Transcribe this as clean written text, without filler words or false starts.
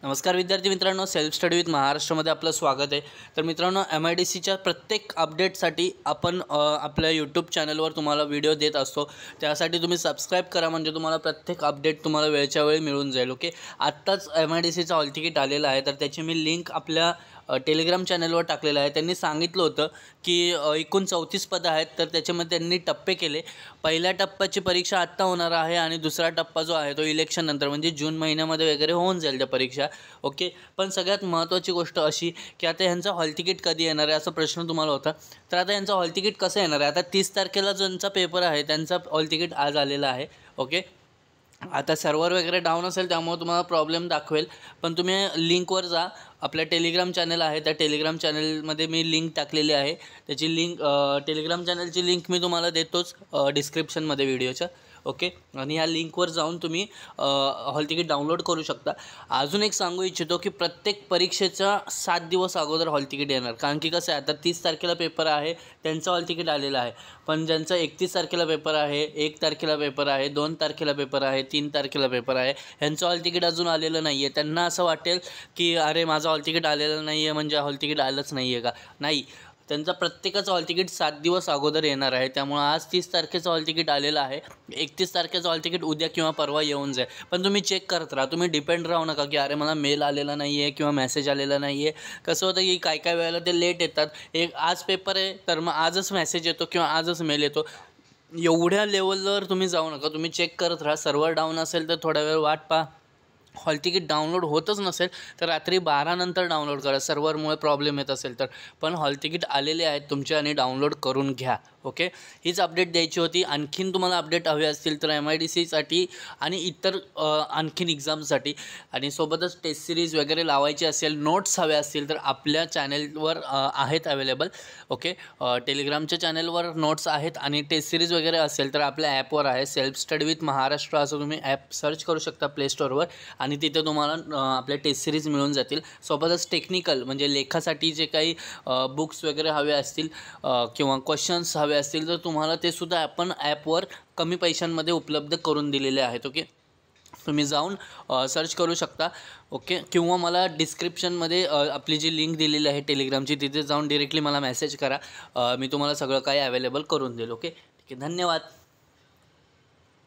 नमस्कार विद्यार्थी मित्रांनो, सेल्फ स्टडी विथ महाराष्ट्रामध्ये आपलं स्वागत आहे। तर मित्रांनो, MIDCच्या प्रत्येक अपडेटसाठी आपण आपल्या यूट्यूब चॅनलवर तुम्हाला व्हिडिओ देत असतो। त्यासाठी तुम्ही सबस्क्राईब करा, म्हणजे तुम्हाला प्रत्येक अपडेट तुम्हाला वेळच्या वेळी मिळून जाईल। ओके, आत्ताच MIDCचा हॉल तिकीट आलेला आहे, तर त्याची मी लिंक आपल्या टेलिग्राम चॅनलवर टाकलेलं आहे। त्यांनी सांगितलं होतं की एकूण 34 पदं आहेत, तर त्याच्यामध्ये त्यांनी टप्पे केले। पहिल्या टप्प्याची परीक्षा आत्ता होणार आहे आणि दुसरा टप्पा जो आहे तो इलेक्शन नंतर म्हणजे जून महिन्यामध्ये वगैरे होऊन जाईल त्या परीक्षा। ओके, पण सगळ्यात महत्त्वाची गोष्ट अशी की आता ह्यांचा हॉल तिकीट कधी येणार आहे असा प्रश्न तुम्हाला होता। तर आता यांचा हॉल तिकीट कसं येणार आहे, आता 30 तारखेला ज्यांचा पेपर आहे त्यांचा हॉल तिकीट आज आलेला आहे। ओके, आता सर्व्हर वगैरे डाऊन असेल त्यामुळे तुम्हाला प्रॉब्लेम दाखवेल, पण तुम्ही लिंकवर जा। आपल्या टेलिग्राम चॅनल आहे, त्या टेलिग्राम चॅनलमध्ये मी लिंक टाकलेली आहे। त्याची लिंक टेलिग्राम चॅनलची लिंक मी तुम्हाला देतोच डिस्क्रिप्शनमध्ये व्हिडिओच्या। ओके, आणि ह्या लिंकवर जाऊन तुम्ही हॉल तिकीट डाउनलोड करू शकता। अजून एक सांगू इच्छितो की प्रत्येक परीक्षेचा 7 दिवस अगोदर हॉल तिकीट येणार, कारण की कसं आहे आता 30 तारखेला पेपर आहे त्यांचं हॉल तिकीट आलेलं आहे, पण ज्यांचा 31 तारखेला पेपर आहे, 1 तारखेला पेपर आहे, 2 तारखेला पेपर आहे, 3 तारखेला पेपर आहे, ह्यांचं हॉल तिकीट अजून आलेलं नाही आहे। त्यांना असं वाटेल की अरे माझं हॉल तिकीट आलेलं नाही आहे म्हणजे हॉल तिकीट आलंच नाही आहे का? नाही, त्यांचा प्रत्येकाचं हॉल तिकीट 7 दिवस अगोदर येणार आहे। त्यामुळे आज 30 तारखेचं हॉल तिकीट आलेलं आहे, 31 तारखेचं हॉल तिकीट उद्या किंवा परवा येऊन जाईल। पण तुम्ही चेक करत राहा, तुम्ही डिपेंड राहू नका की अरे मला मेल आलेला नाही आहे किंवा मेसेज आलेला नाही आहे। कसं होतं की काय काय वेळेला ते लेट येतात, एक आज पेपर आहे तर मग आजच मेसेज येतो किंवा आजच मेल येतो। एवढ्या लेवलवर तुम्ही जाऊ नका, तुम्ही चेक करत राहा। सर्व्हर डाऊन असेल तर थोडा वेळ वाट पहा, हॉल तिकीट डाउनलोड होतच नसेल तर रात्री 12 नंतर डाउनलोड करा, सर्व्हरमुळे प्रॉब्लेम येत असेल तर। पण हॉल तिकीट आलेले आहेत तुमचे आणि डाउनलोड करून घ्या। ओके, हीच अपडेट द्यायची होती। आणखीन तुम्हाला अपडेट हवे असतील तर MIDCसाठी आणि इतर आणखीन एक्झामसाठी आणि सोबतच टेस्ट सिरीज वगैरे लावायची असेल, नोट्स हवे असतील तर आपल्या चॅनलवर आहेत अवेलेबल। ओके, टेलिग्रामच्या चॅनलवर नोट्स आहेत आणि टेस्ट सिरीज वगैरे असेल तर आपल्या ॲपवर आहे, सेल्फ स्टडी विथ महाराष्ट्र असं तुम्ही ॲप सर्च करू शकता प्ले स्टोअरवर आणि तिथे तुम्हाला आपल्या टेस्ट सिरीज मिळून जातील। सोबतच टेक्निकल म्हणजे लेखासाठी जे काही बुक्स वगैरे हवे असतील किंवा क्वेश्चन्स हवे असतील तर तुम्हाला ते सुद्धा आपण ॲपवर कमी पैशांमध्ये उपलब्ध करून दिलेले आहेत। ओके, तुम्ही जाऊन सर्च करू शकता। ओके, किंवा मला डिस्क्रिप्शनमध्ये आपली जी लिंक दिलेली आहे टेलिग्रामची तिथे जाऊन डायरेक्टली मला मेसेज करा, मी तुम्हाला सगळं काही अवेलेबल करून देईल। ओके, ठीक आहे, धन्यवाद।